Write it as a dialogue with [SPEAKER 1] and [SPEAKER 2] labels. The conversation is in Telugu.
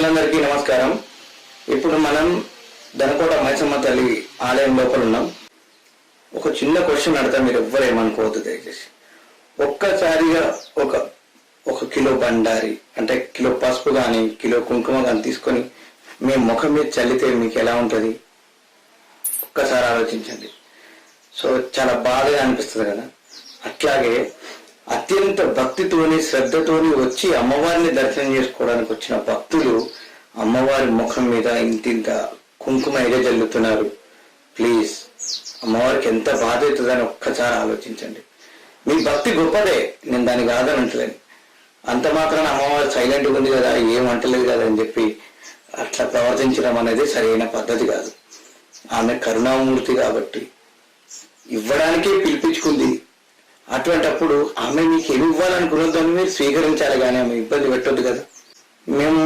[SPEAKER 1] అందరికీ నమస్కారం. ఇప్పుడు మనం దనకోట మైసమ్మ తల్లి ఆలయం లోపల ఉన్నాం. ఒక చిన్న క్వశ్చన్ అడతా, మీరు ఎవ్వరు ఏమనుకోవద్దు దయచేసి. ఒక్కసారిగా ఒక కిలో బండారి అంటే కిలో పసుపు కానీ కిలో కుంకుమ కానీ తీసుకొని మీ ముఖం మీద చల్లితే మీకు ఎలా ఉంటుంది ఒక్కసారి ఆలోచించండి. సో చాలా బాధగా అనిపిస్తుంది కదా. అట్లాగే అత్యంత భక్తితోని శ్రద్ధతోని వచ్చి అమ్మవారిని దర్శనం చేసుకోవడానికి వచ్చిన భక్తులు అమ్మవారి ముఖం మీద ఇంతింత కుంకుమ ఎగజల్లుతున్నారు. ప్లీజ్, అమ్మవారికి ఎంత బాధ అవుతుందని ఒక్కసారి ఆలోచించండి. మీ భక్తి గొప్పదే, నేను దాన్ని కాదనంటలేను. అంత మాత్రాన అమ్మవారు సైలెంట్గా ఉంది కదా, ఏమంటలేదు కదా అని చెప్పి అట్లా ప్రవర్తించడం అనేది సరైన పద్ధతి కాదు. ఆమె కరుణామూర్తి కాబట్టి ఇవ్వడానికే పిలిపించుకుంది. అటువంటప్పుడు ఆమె మీకు ఏమి ఇవ్వాలనుకున్నదాన్ని మీరు స్వీకరించాలి, కానీ ఆమె ఇబ్బంది పెట్టొద్దు కదా. మేము